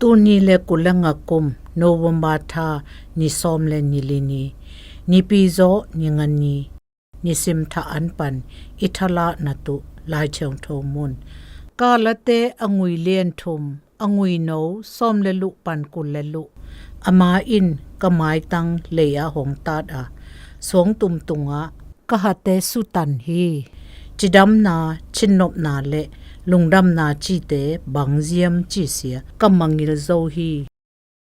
ตูนีเลกุลงกุมโนวมบาทานิซอมเลนิลินีนิปีโซนิงันนีนิซิมทาอันปันอิทลานาตุลายเชงโทมุนกาลเตองุยเลียนทุมองุยโนซอมเลลุปันกุลเลลุอมาอินกะหมายตังเลยาหงตาดาสวงตุมตุงะกะหะเตสุตันฮีจิดัมนาชินนบนาเลลุงดัมนาจีเตบังเจียมจีเสียกำมังอิลโซฮี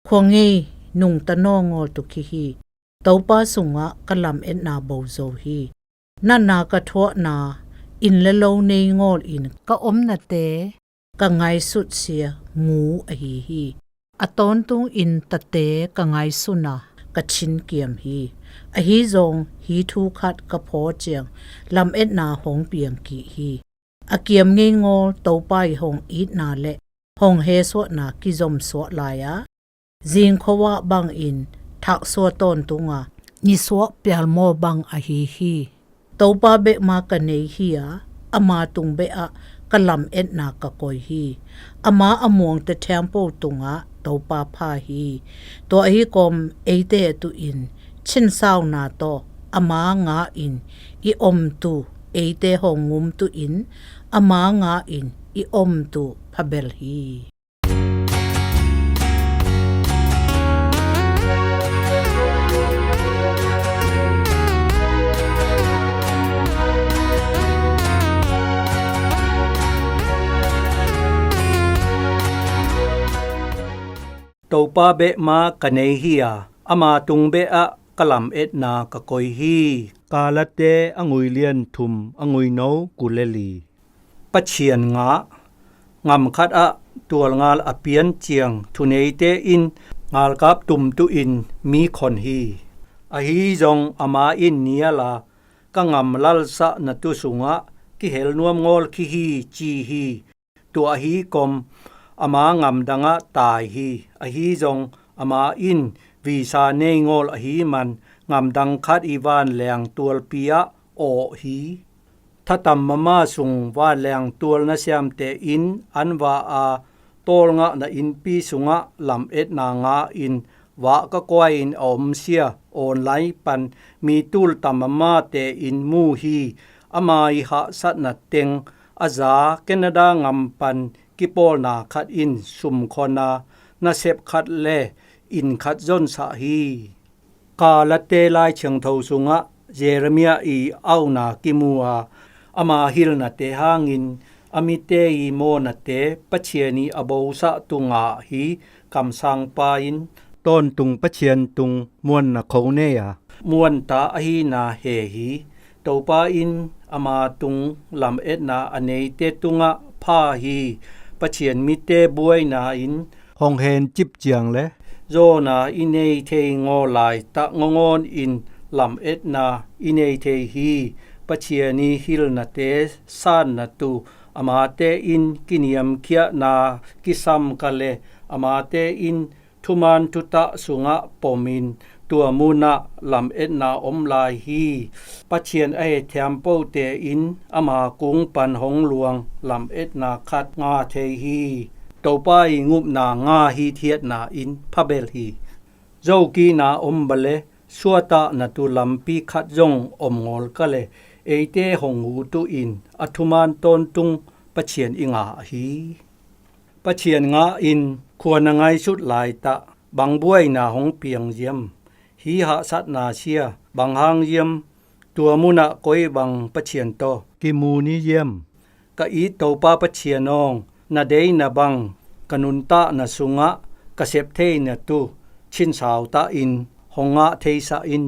ควงเงนุงตะนองอตุคิฮีเตาปาสุงะกะลำเอ็ดนาโบโซฮีนันนากะทวนาอินเลโลเนงอลอินกะอมนาเตกะไงสุดเสียงูอหีฮีอะตอนตุงอินตะเตกะไงสุนากะชินเกียมฮีอหีซงฮีทูคัดกะพอเจียงลำเอ็ดนาหงเปียงกีฮีอาเกียมเงงอเตาไปหงอีดนาเลหงเฮสวนากิจมสวลายาจิงขวะบังอินทักสวตนตุงานิสวเปียลโมบังอหีฮีเตาปาเบมากันเนฮียอามาตุงเบอะกะลำเอ็ดนากะกอยฮีอามาอมวงตะแทมโปตุงะเตาปาพาฮีตัวอหีกอมเอเตตุอินชินซาวนาโตอามางาอินอีอมตุเอเตหงงุมตุอินอามางาอินอีอมตุพะเบลฮีโตปาเบมากันเนฮียอามาตุงเบอะกะลำเอ็ดนากะกอยฮีกาลเตองุยเลียนทุมองุยโนกุเลลีปะเชียนงางำคัดอะตัวงาลอเปียนเจียงทุเนเตอินงาลกับตุมตุอินมีคนฮีอะฮีจงอามาอินเนียลากะงำลัลสะนตุสุงะกิเฮลนวมงอลคิฮีจีฮีตัวอะฮีกอมอามางำดังะตายฮีอะฮีจงอามาอินวีซาเนงอลอะฮีมันงำดังคัดอีวานแรงตัวปียะโอฮีถ้าตำมาสุงว่าแรงตัวนะเสียมเตอินอันว่าอาโตลงะนะอินปีสุงะลำเอ็ดนางาอินว่าก็กวยอินอมเสียออนไลน์ปันมีตูลตำมาเตอินมูฮีอามาอิหะสัตนะเต็งอาจาแคนาดางำปันกิโปลนาคัดอินสุมคนานาเซบคัดเลอินคัดจนสาฮีกาลเตลายเชิงเทาสุงะเยเรมียอีเอานากิมัวอามาฮิลนาเตหางินอามิเตอีโมนาเตปะเชียนีอโบสะตุงาฮีคำสังปาอินต้นตุงปะเชียนตุงมวนนะเขาเนียมวนตาอหีนาเฮฮีเตาปาอินอามาตุงลำเอ็ดนาอเนเตตุงะพาฮีปะเชียนมิเตบวยนาอินห้องเฮนจิบเจียงเลโจนาอินเนเทงอลายตะงงอนอินลำเอ็ดนาอินเนเทฮีปะเชียนีฮิลนาเตซานนาตูอามาเตอินกินิยมเคียนากิซัมกะเลอามาเตอินทุมันทุตะสุงะปอมินตัวมูนะลำเอ็ดนาอมลายฮีปะเชียนไอแถมโปเตอินอามากุงปันหงหลวงลำเอ็ดนาคัดงาเทฮีเตาไปงุบนางาฮีเทียดนาอินพะเบลฮีเจ้ากีนาอมบะเลสัวตะนาตุลำปีคัดจงอมงอลกะเลเอเตหงหูตุอินอัทุมานตนตุงปะเชียนอิงาฮีปะเชียนงาอินควรไงสุดหลายตะบังบวยนาหงเปียงเยี่ยมฮีหะสัตนาเชียบังหางเยี่ยมตัวมุนะก้อยบังปะเชียนโตกิมูนิเยี่ยมกะอีโตปาปะเชียนองนาเดยนาบังกนุนตะนาสุงะกะเสพเทนะตุชินสาวตะอินหงะเทสะอิน